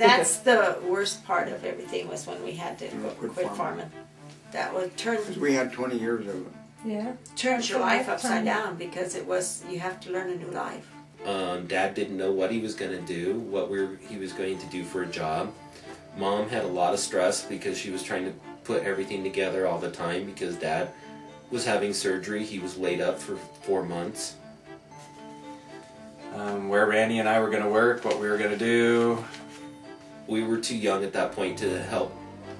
That's the worst part of everything, was when we had to quit farming. That would turn... Because we had 20 years of it. Yeah. Turns your life upside down, because it was, you have to learn a new life. Dad didn't know what he was going to do, what he was going to do for a job. Mom had a lot of stress because she was trying to put everything together all the time because Dad was having surgery. He was laid up for 4 months. Where Randy and I were going to work, what we were going to do. We were too young at that point to help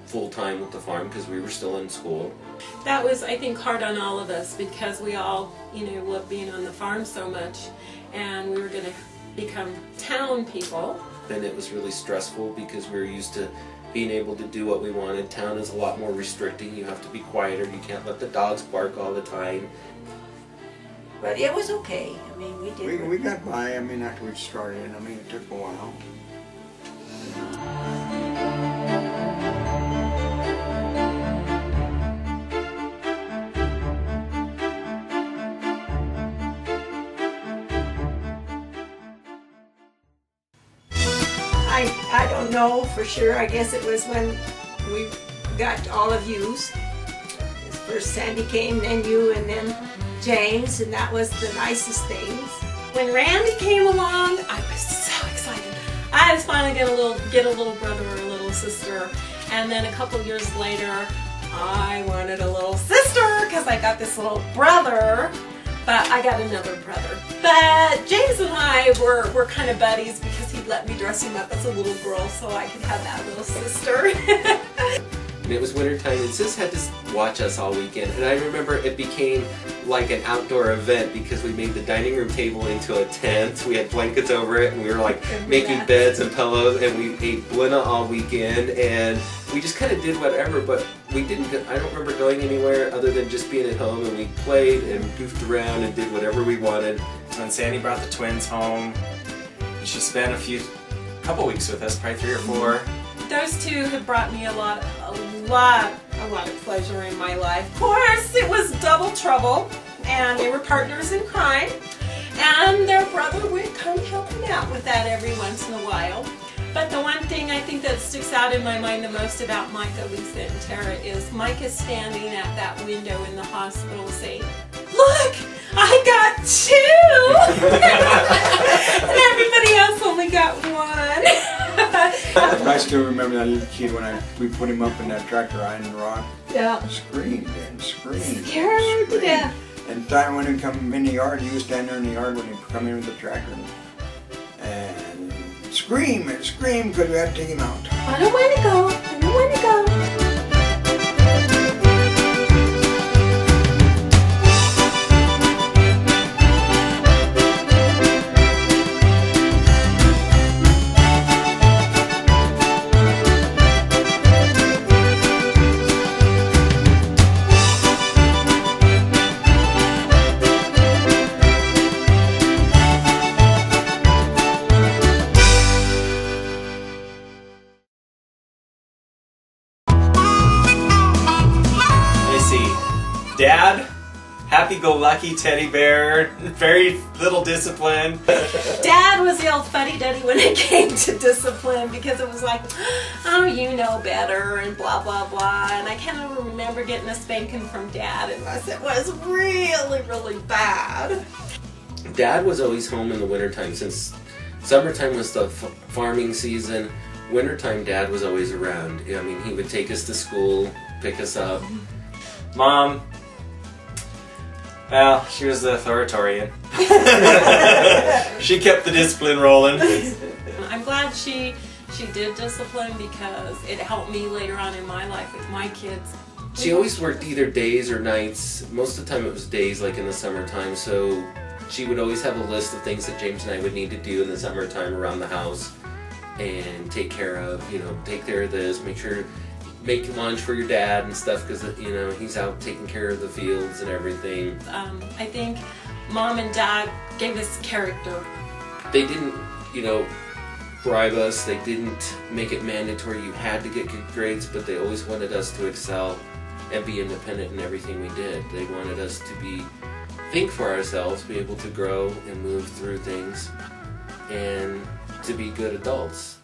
full-time with the farm because we were still in school. That was, I think, hard on all of us because we all, loved being on the farm so much, and we were going to become town people. And it was really stressful because we were used to being able to do what we wanted. Town is a lot more restricting. You have to be quieter. You can't let the dogs bark all the time. But it was okay. I mean, we did. We got by. I mean, after we started. I mean, it took a while. I don't know for sure. I guess it was when we got all of yous. First Sandy came, then you, and then James, and that was the nicest things. When Randy came along, I was so excited. I was finally going to get a little brother or a little sister, and then a couple years later, I wanted a little sister because I got this little brother, but I got another brother. But James and I were kind of buddies because he'd let me dress him up as a little girl so I could have that little sister. And it was wintertime, and Sis had to watch us all weekend. And I remember it became like an outdoor event because we made the dining room table into a tent. We had blankets over it, and we were like making beds and pillows, and we ate blina all weekend, and we just kind of did whatever. But we didn't. I don't remember going anywhere other than just being at home, and we played and goofed around and did whatever we wanted. So when Sandy brought the twins home, she spent a couple weeks with us, probably 3 or 4. Those two have brought me a lot of pleasure in my life. Of course, it was double trouble, and they were partners in crime, and their brother would come helping out with that every once in a while. But the one thing I think that sticks out in my mind the most about Micah, Lisa, and Tara is Micah standing at that window in the hospital saying, "Look, I got 2!" and everybody else only got 1. I still remember that little kid when we put him up in that tractor iron rod. Yeah. Screamed and screamed. Scared to death. And time when he come in the yard, he was standing there in the yard when he come in with the tractor. And scream and scream because we had to take him out. I don't want to go. I don't want to go. Dad, happy-go-lucky teddy bear, very little discipline. Dad was the old fuddy-duddy when it came to discipline because it was like, oh, you know better and blah, blah, blah. And I can't even remember getting a spanking from Dad unless it was really, really bad. Dad was always home in the wintertime. Since summertime was the farming season, wintertime Dad was always around. I mean, he would take us to school, pick us up. Mom, well, she was the authoritarian. She kept the discipline rolling. I'm glad she did discipline because it helped me later on in my life with my kids. She always worked either days or nights. Most of the time it was days, like in the summertime, so she would always have a list of things that James and I would need to do in the summertime around the house and take care of, take care of this, make lunch for your dad and stuff because, he's out taking care of the fields and everything. I think Mom and Dad gave us character. They didn't, bribe us. They didn't make it mandatory you had to get good grades, but they always wanted us to excel and be independent in everything we did. They wanted us to think for ourselves, be able to grow and move through things, and to be good adults.